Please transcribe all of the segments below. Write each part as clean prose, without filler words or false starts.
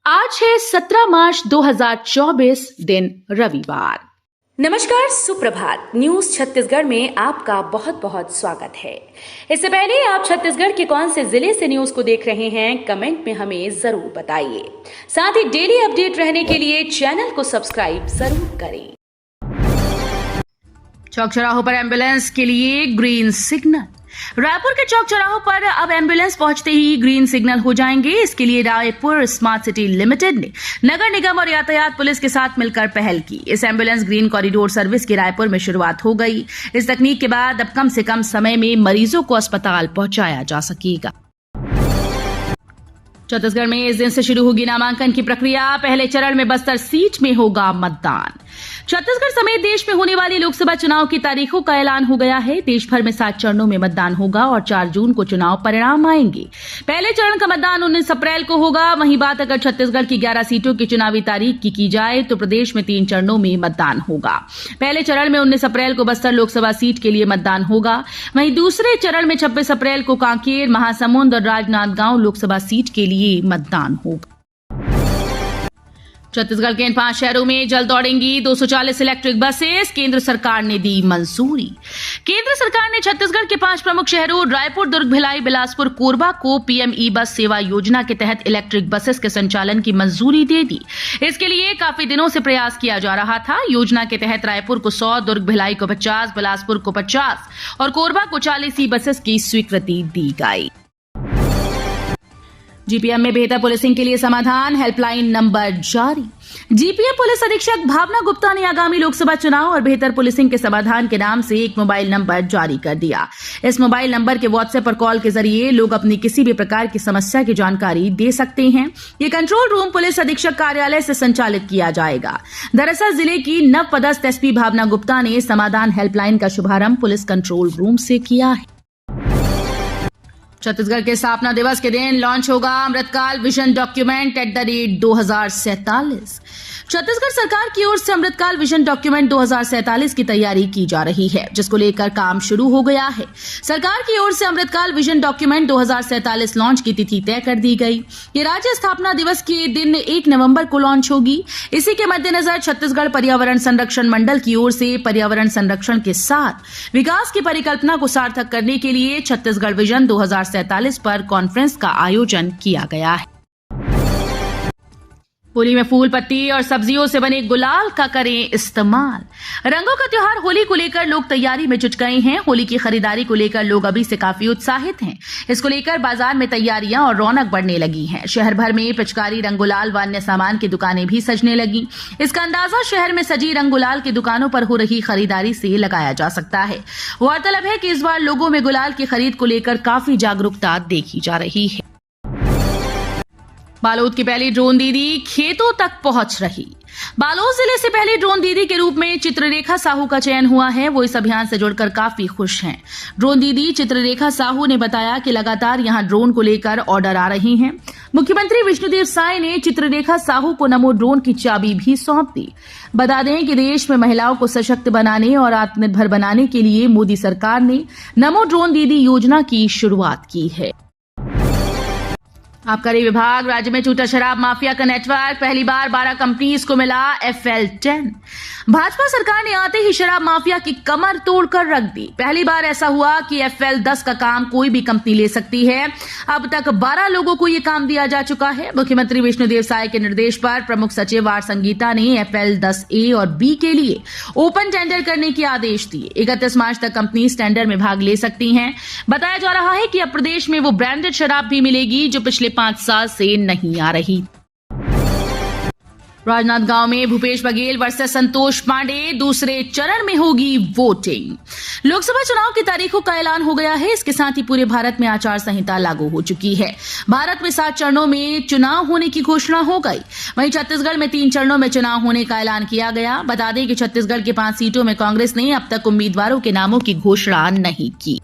आज है 17 मार्च 2024 दिन रविवार। नमस्कार, सुप्रभात। न्यूज छत्तीसगढ़ में आपका बहुत बहुत स्वागत है। इससे पहले आप छत्तीसगढ़ के कौन से जिले से न्यूज को देख रहे हैं, कमेंट में हमें जरूर बताइए। साथ ही डेली अपडेट रहने के लिए चैनल को सब्सक्राइब जरूर करें। चौक चौराहों पर एम्बुलेंस के लिए ग्रीन सिग्नल। रायपुर के चौक चौराहों पर अब एम्बुलेंस पहुंचते ही ग्रीन सिग्नल हो जाएंगे। इसके लिए रायपुर स्मार्ट सिटी लिमिटेड ने नगर निगम और यातायात पुलिस के साथ मिलकर पहल की। इस एम्बुलेंस ग्रीन कॉरिडोर सर्विस की रायपुर में शुरुआत हो गई। इस तकनीक के बाद अब कम से कम समय में मरीजों को अस्पताल पहुंचाया जा सकेगा। छत्तीसगढ़ में इस दिन से शुरू होगी नामांकन की प्रक्रिया। पहले चरण में बस्तर सीट में होगा मतदान। छत्तीसगढ़ समेत देश में होने वाली लोकसभा चुनाव की तारीखों का ऐलान हो गया है। देश भर में 7 चरणों में मतदान होगा और 4 जून को चुनाव परिणाम आएंगे। पहले चरण का मतदान 19 अप्रैल को होगा। वहीं बात अगर छत्तीसगढ़ की 11 सीटों की चुनावी तारीख की जाए तो प्रदेश में 3 चरणों में मतदान होगा। पहले चरण में 19 अप्रैल को बस्तर लोकसभा सीट के लिए मतदान होगा। वहीं दूसरे चरण में 26 अप्रैल को कांकेर, महासमुंद और राजनांदगांव लोकसभा सीट के लिए मतदान होगा। छत्तीसगढ़ के इन 5 शहरों में जल्द दौड़ेंगी 240 इलेक्ट्रिक बसेस। केंद्र सरकार ने दी मंजूरी। केंद्र सरकार ने छत्तीसगढ़ के 5 प्रमुख शहरों रायपुर, दुर्ग, भिलाई, बिलासपुर, कोरबा को पीएम ई बस सेवा योजना के तहत इलेक्ट्रिक बसेस के संचालन की मंजूरी दे दी। इसके लिए काफी दिनों से प्रयास किया जा रहा था। योजना के तहत रायपुर को 100, दुर्ग भिलाई को 50, बिलासपुर को 50 और कोरबा को 40 ई बसेस की स्वीकृति दी गई। जीपीएम में बेहतर पुलिसिंग के लिए समाधान हेल्पलाइन नंबर जारी। जीपीएम पुलिस अधीक्षक भावना गुप्ता ने आगामी लोकसभा चुनाव और बेहतर पुलिसिंग के समाधान के नाम से एक मोबाइल नंबर जारी कर दिया। इस मोबाइल नंबर के व्हाट्सएप और कॉल के जरिए लोग अपनी किसी भी प्रकार की समस्या की जानकारी दे सकते हैं। ये कंट्रोल रूम पुलिस अधीक्षक कार्यालय से संचालित किया जाएगा। दरअसल जिले की नवपदस्थ एसपी भावना गुप्ता ने समाधान हेल्पलाइन का शुभारंभ पुलिस कंट्रोल रूम से किया है। छत्तीसगढ़ के स्थापना दिवस के दिन लॉन्च होगा अमृतकाल विजन डॉक्यूमेंट @2047। छत्तीसगढ़ सरकार की ओर से अमृतकाल विजन डॉक्यूमेंट 2047 की तैयारी की जा रही है, जिसको लेकर काम शुरू हो गया है। सरकार की ओर से अमृतकाल विजन डॉक्यूमेंट 2047 लॉन्च की तिथि तय कर दी गई। ये राज्य स्थापना दिवस के दिन 1 नवंबर को लॉन्च होगी। इसी के मद्देनजर छत्तीसगढ़ पर्यावरण संरक्षण मंडल की ओर से पर्यावरण संरक्षण के साथ विकास की परिकल्पना को सार्थक करने के लिए छत्तीसगढ़ विजन 2047 पर कॉन्फ्रेंस का आयोजन किया गया है। होली में फूल, पत्ती और सब्जियों से बने गुलाल का करें इस्तेमाल। रंगों का त्योहार होली को लेकर लोग तैयारी में जुट गए हैं। होली की खरीदारी को लेकर लोग अभी से काफी उत्साहित हैं। इसको लेकर बाजार में तैयारियां और रौनक बढ़ने लगी है। शहर भर में पिचकारी, रंग गुलाल व अन्य सामान की दुकानें भी सजने लगी। इसका अंदाजा शहर में सजी रंग गुलाल की दुकानों पर हो रही खरीदारी से लगाया जा सकता है। गौरतलब है कि इस बार लोगों में गुलाल की खरीद को लेकर काफी जागरूकता देखी जा रही है। बालोद की पहली ड्रोन दीदी खेतों तक पहुंच रही। बालोद जिले से पहली ड्रोन दीदी के रूप में चित्ररेखा साहू का चयन हुआ है। वो इस अभियान से जुड़कर काफी खुश हैं। ड्रोन दीदी चित्ररेखा साहू ने बताया कि लगातार यहां ड्रोन को लेकर ऑर्डर आ रहे हैं। मुख्यमंत्री विष्णुदेव साय ने चित्ररेखा साहू को नमो ड्रोन की चाबी भी सौंप दी। बता दें कि देश में महिलाओं को सशक्त बनाने और आत्मनिर्भर बनाने के लिए मोदी सरकार ने नमो ड्रोन दीदी योजना की शुरुआत की है। आबकारी विभाग राज्य में छूटा शराब माफिया का नेटवर्क। पहली बार 12 कंपनीज को मिला FL10। भाजपा सरकार ने आते ही शराब माफिया की कमर तोड़कर रख दी। पहली बार ऐसा हुआ कि FL10 का काम कोई भी कंपनी ले सकती है। अब तक 12 लोगों को यह काम दिया जा चुका है। मुख्यमंत्री विष्णुदेव साय के निर्देश पर प्रमुख सचिव आर संगीता ने FL10A और B के लिए ओपन टेंडर करने के आदेश दिए। 31 मार्च तक कंपनी टेंडर में भाग ले सकती हैं। बताया जा रहा है कि अब प्रदेश में वो ब्रांडेड शराब भी मिलेगी जो पिछले 5 साल से नहीं आ रही। राजनांदगांव में भूपेश बघेल वर्सेस संतोष पांडे, दूसरे चरण में होगी वोटिंग। लोकसभा चुनाव की तारीखों का ऐलान हो गया है। इसके साथ ही पूरे भारत में आचार संहिता लागू हो चुकी है। भारत में 7 चरणों में चुनाव होने की घोषणा हो गई। वहीं छत्तीसगढ़ में 3 चरणों में चुनाव होने का ऐलान किया गया। बता दें कि छत्तीसगढ़ की 5 सीटों में कांग्रेस ने अब तक उम्मीदवारों के नामों की घोषणा नहीं की।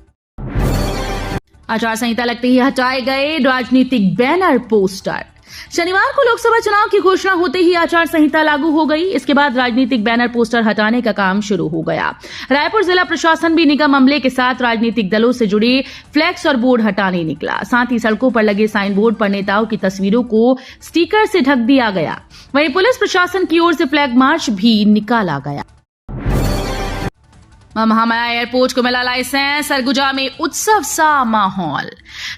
आचार संहिता लगते ही हटाए गए राजनीतिक बैनर, पोस्टर। शनिवार को लोकसभा चुनाव की घोषणा होते ही आचार संहिता लागू हो गई। इसके बाद राजनीतिक बैनर पोस्टर हटाने का काम शुरू हो गया। रायपुर जिला प्रशासन भी निगम अमले के साथ राजनीतिक दलों से जुड़े फ्लैक्स और बोर्ड हटाने निकला। साथ ही सड़कों पर लगे साइन बोर्ड पर नेताओं की तस्वीरों को स्टिकर से ढक दिया गया। वहीं पुलिस प्रशासन की ओर से फ्लैग मार्च भी निकाला गया। महामाया एयरपोर्ट को मिला लाइसेंस, सरगुजा में उत्सव सा माहौल।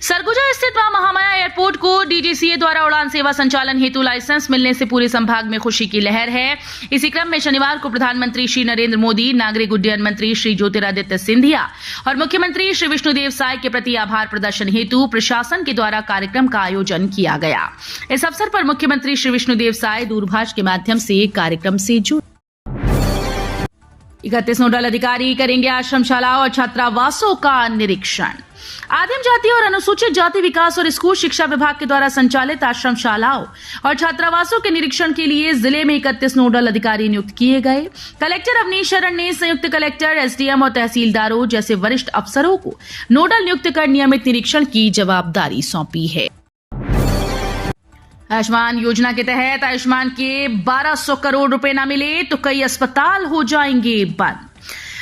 सरगुजा स्थित महामाया एयरपोर्ट को डीजीसीए द्वारा उड़ान सेवा संचालन हेतु लाइसेंस मिलने से पूरे संभाग में खुशी की लहर है। इसी क्रम में शनिवार को प्रधानमंत्री श्री नरेंद्र मोदी, नागरिक उड्डयन मंत्री श्री ज्योतिरादित्य सिंधिया और मुख्यमंत्री श्री विष्णुदेव साय के प्रति आभार प्रदर्शन हेतु प्रशासन के द्वारा कार्यक्रम का आयोजन किया गया। इस अवसर पर मुख्यमंत्री श्री विष्णुदेव साय दूरभाष के माध्यम से कार्यक्रम से जुड़े। 31 नोडल अधिकारी करेंगे आश्रमशाला और छात्रावासों का निरीक्षण। आदिम जाति और अनुसूचित जाति विकास और स्कूल शिक्षा विभाग के द्वारा संचालित आश्रमशालाओं और छात्रावासों के निरीक्षण के लिए जिले में 31 नोडल अधिकारी नियुक्त किए गए। कलेक्टर अवनीश शरण ने संयुक्त कलेक्टर, एसडीएम और तहसीलदारों जैसे वरिष्ठ अफसरों को नोडल नियुक्त कर नियमित निरीक्षण की जवाबदारी सौंपी है। आयुष्मान योजना के तहत आयुष्मान के 1200 करोड़ रुपए न मिले तो कई अस्पताल हो जाएंगे बंद।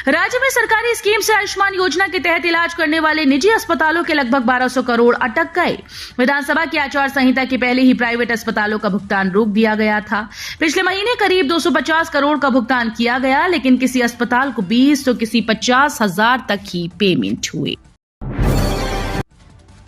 राज्य में सरकारी स्कीम से आयुष्मान योजना के तहत इलाज करने वाले निजी अस्पतालों के लगभग 1200 करोड़ अटक गए। विधानसभा की आचार संहिता के पहले ही प्राइवेट अस्पतालों का भुगतान रोक दिया गया था। पिछले महीने करीब 250 करोड़ का भुगतान किया गया, लेकिन किसी अस्पताल को 20 तो किसी 50,000 तक ही पेमेंट हुए।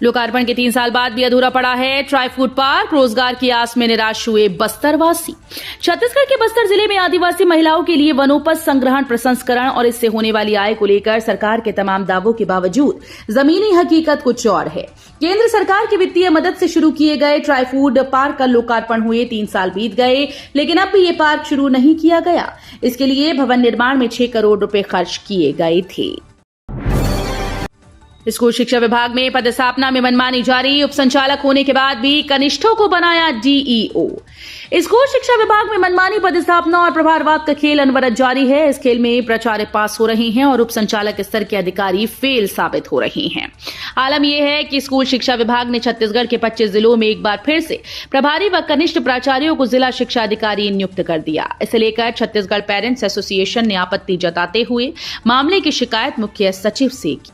लोकार्पण के 3 साल बाद भी अधूरा पड़ा है ट्राई फूड पार्क। रोजगार की आस में निराश हुए बस्तरवासी। छत्तीसगढ़ के बस्तर जिले में आदिवासी महिलाओं के लिए वनोपज संग्रहण, प्रसंस्करण और इससे होने वाली आय को लेकर सरकार के तमाम दावों के बावजूद जमीनी हकीकत कुछ और है। केंद्र सरकार की वित्तीय मदद से शुरू किए गए ट्राई फूड पार्क का लोकार्पण हुए 3 साल बीत गए, लेकिन अब भी ये पार्क शुरू नहीं किया गया। इसके लिए भवन निर्माण में 6 करोड़ रुपए खर्च किए गए थे। स्कूल शिक्षा विभाग में पदस्थापना में मनमानी जारी। उप संचालक होने के बाद भी कनिष्ठों को बनाया डीईओ। स्कूल शिक्षा विभाग में मनमानी पदस्थापना और प्रभारवाद का खेल अनवरत जारी है। इस खेल में प्राचार्य पास हो रहे हैं और उप संचालक स्तर के अधिकारी फेल साबित हो रहे हैं। आलम यह है कि स्कूल शिक्षा विभाग ने छत्तीसगढ़ के 25 जिलों में एक बार फिर से प्रभारी व कनिष्ठ प्राचार्यों को जिला शिक्षा अधिकारी नियुक्त कर दिया। इसे लेकर छत्तीसगढ़ पेरेंट्स एसोसिएशन ने आपत्ति जताते हुए मामले की शिकायत मुख्य सचिव से की।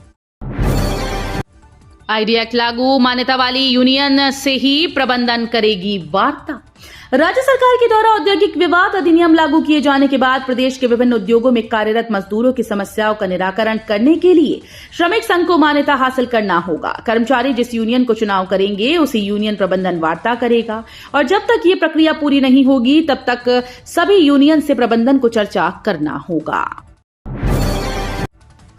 आईडी एक्ट लागू, मान्यता वाली यूनियन से ही प्रबंधन करेगी वार्ता। राज्य सरकार के द्वारा औद्योगिक विवाद अधिनियम लागू किए जाने के बाद प्रदेश के विभिन्न उद्योगों में कार्यरत मजदूरों की समस्याओं का निराकरण करने के लिए श्रमिक संघ को मान्यता हासिल करना होगा। कर्मचारी जिस यूनियन को चुनाव करेंगे उसी यूनियन प्रबंधन वार्ता करेगा और जब तक ये प्रक्रिया पूरी नहीं होगी तब तक सभी यूनियन से प्रबंधन को चर्चा करना होगा।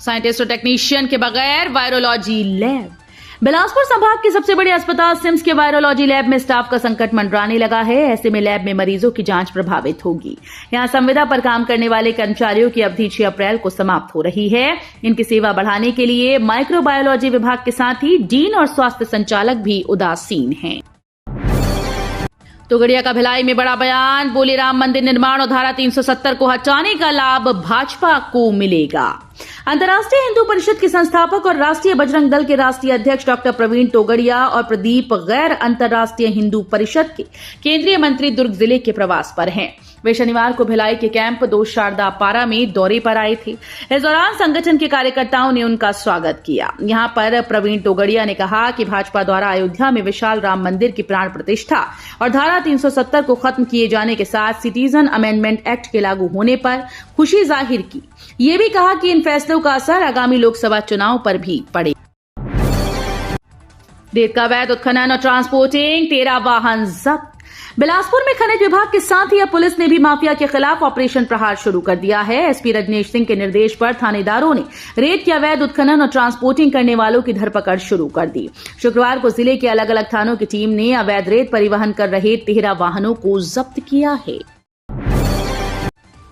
साइंटिस्ट और टेक्नीशियन के बगैर वायरोलॉजी लैब। बिलासपुर संभाग के सबसे बड़े अस्पताल सिम्स के वायरोलॉजी लैब में स्टाफ का संकट मंडराने लगा है। ऐसे में लैब में मरीजों की जांच प्रभावित होगी। यहां संविदा पर काम करने वाले कर्मचारियों की अवधि 6 अप्रैल को समाप्त हो रही है। इनकी सेवा बढ़ाने के लिए माइक्रोबायोलॉजी विभाग के साथ ही डीन और स्वास्थ्य संचालक भी उदासीन हैं। तोगड़िया का भिलाई में बड़ा बयान। बोले राम मंदिर निर्माण और धारा 370 को हटाने का लाभ भाजपा को मिलेगा। अंतर्राष्ट्रीय हिंदू परिषद के संस्थापक और राष्ट्रीय बजरंग दल के राष्ट्रीय अध्यक्ष डॉक्टर प्रवीण तोगड़िया और प्रदीप गैर अंतर्राष्ट्रीय हिंदू परिषद के केंद्रीय मंत्री दुर्ग जिले के प्रवास पर हैं। वे शनिवार को भिलाई के कैंप 2 शारदा पारा में दौरे पर आए थे। इस दौरान संगठन के कार्यकर्ताओं ने उनका स्वागत किया। यहां पर प्रवीण तोगड़िया ने कहा कि भाजपा द्वारा अयोध्या में विशाल राम मंदिर की प्राण प्रतिष्ठा और धारा 370 को खत्म किए जाने के साथ सिटीजन अमेंडमेंट एक्ट के लागू होने पर खुशी जाहिर की। ये भी कहा कि इन फैसलों का असर आगामी लोकसभा चुनाव पर भी पड़े। रेत का अवैध उत्खनन और ट्रांसपोर्टिंग, 13 वाहन जब्त। बिलासपुर में खनिज विभाग के साथ ही अब पुलिस ने भी माफिया के खिलाफ ऑपरेशन प्रहार शुरू कर दिया है। एसपी रजनेश सिंह के निर्देश पर थानेदारों ने रेत के अवैध उत्खनन और ट्रांसपोर्टिंग करने वालों की धरपकड़ शुरू कर दी। शुक्रवार को जिले के अलग अलग थानों की टीम ने अवैध रेत परिवहन कर रहे 13 वाहनों को जब्त किया है।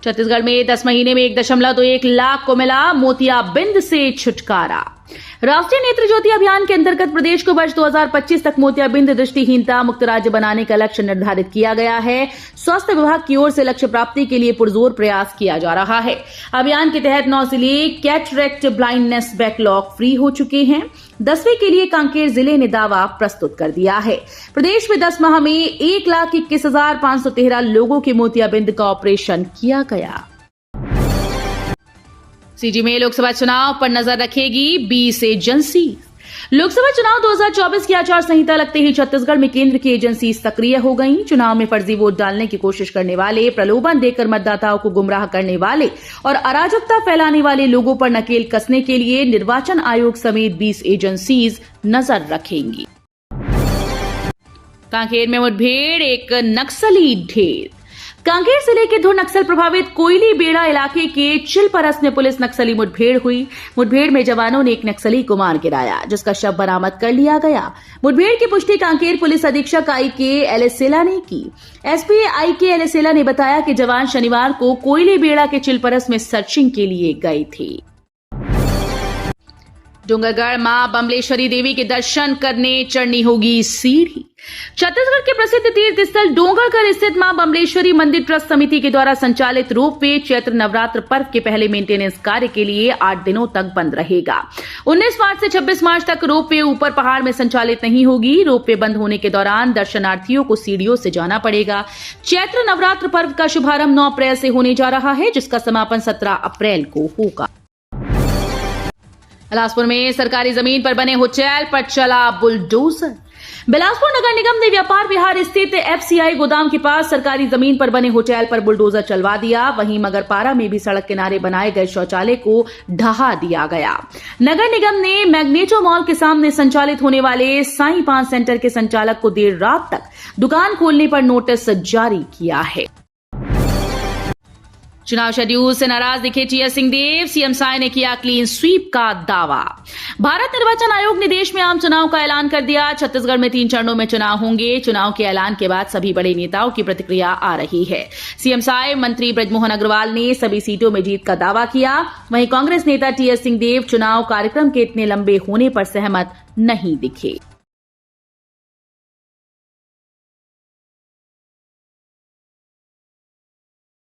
छत्तीसगढ़ में 10 महीने में 1.1 लाख को मिला मोतियाबिंद से छुटकारा। राष्ट्रीय नेत्र ज्योति अभियान के अंतर्गत प्रदेश को वर्ष 2025 तक मोतियाबिंद दृष्टिहीनता मुक्त राज्य बनाने का लक्ष्य निर्धारित किया गया है। स्वास्थ्य विभाग की ओर से लक्ष्य प्राप्ति के लिए पुरजोर प्रयास किया जा रहा है। अभियान के तहत 9 जिले कैटरेक्ट ब्लाइंडनेस बैकलॉग फ्री हो चुके हैं। 10वें के लिए कांकेर जिले ने दावा प्रस्तुत कर दिया है। प्रदेश में 10 माह में 1,21,513 लोगों के मोतियाबिंद का ऑपरेशन किया गया। सीजी में लोकसभा चुनाव पर नजर रखेगी 20 एजेंसी। लोकसभा चुनाव 2024 की आचार संहिता लगते ही छत्तीसगढ़ में केंद्र की एजेंसी सक्रिय हो गई। चुनाव में फर्जी वोट डालने की कोशिश करने वाले, प्रलोभन देकर मतदाताओं को गुमराह करने वाले और अराजकता फैलाने वाले लोगों पर नकेल कसने के लिए निर्वाचन आयोग समेत 20 एजेंसीज नजर रखेंगी। कांकेर में मुठभेड़, एक नक्सली ढेर। कांकेर जिले के धुर नक्सल प्रभावित कोयली बेड़ा इलाके के चिलपरस में पुलिस नक्सली मुठभेड़ हुई। मुठभेड़ में जवानों ने एक नक्सली को मार गिराया, जिसका शव बरामद कर लिया गया। मुठभेड़ की पुष्टि कांकेर पुलिस अधीक्षक IK एलेसेला ने की। SP IK एलेसेला ने बताया कि जवान शनिवार को कोयली बेड़ा के चिलपरस में सर्चिंग के लिए गए थे। डूंगरगढ़ मां बमलेश्वरी देवी के दर्शन करने चढ़नी होगी सीढ़ी। छत्तीसगढ़ के प्रसिद्ध तीर्थ स्थल डोंगरगढ़ स्थित मां बमलेश्वरी मंदिर ट्रस्ट समिति के द्वारा संचालित रोपवे चैत्र नवरात्र पर्व के पहले मेंटेनेंस कार्य के लिए 8 दिनों तक बंद रहेगा। 19 मार्च से 26 मार्च तक रोपवे ऊपर पहाड़ में संचालित नहीं होगी। रोपवे बंद होने के दौरान दर्शनार्थियों को सीढ़ियों से जाना पड़ेगा। चैत्र नवरात्र पर्व का शुभारंभ 9 अप्रैल से होने जा रहा है, जिसका समापन 17 अप्रैल को होगा। बिलासपुर में सरकारी जमीन पर बने होटल पर चला बुलडोजर। बिलासपुर नगर निगम ने व्यापार विहार स्थित FCI गोदाम के पास सरकारी जमीन पर बने होटल पर बुलडोजर चलवा दिया। वहीं मगरपारा में भी सड़क किनारे बनाए गए शौचालय को ढहा दिया गया। नगर निगम ने मैग्नेटो मॉल के सामने संचालित होने वाले साईं पान सेंटर के संचालक को देर रात तक दुकान खोलने पर नोटिस जारी किया है। चुनाव शेड्यूल से नाराज दिखे टीएस सिंहदेव, सीएम साय ने किया क्लीन स्वीप का दावा। भारत निर्वाचन आयोग ने देश में आम चुनाव का ऐलान कर दिया। छत्तीसगढ़ में 3 चरणों में चुनाव होंगे। चुनाव के ऐलान के बाद सभी बड़े नेताओं की प्रतिक्रिया आ रही है। सीएम साय, मंत्री बृजमोहन अग्रवाल ने सभी सीटों में जीत का दावा किया। वहीं कांग्रेस नेता टीएस सिंहदेव चुनाव कार्यक्रम के इतने लंबे होने पर सहमत नहीं दिखे।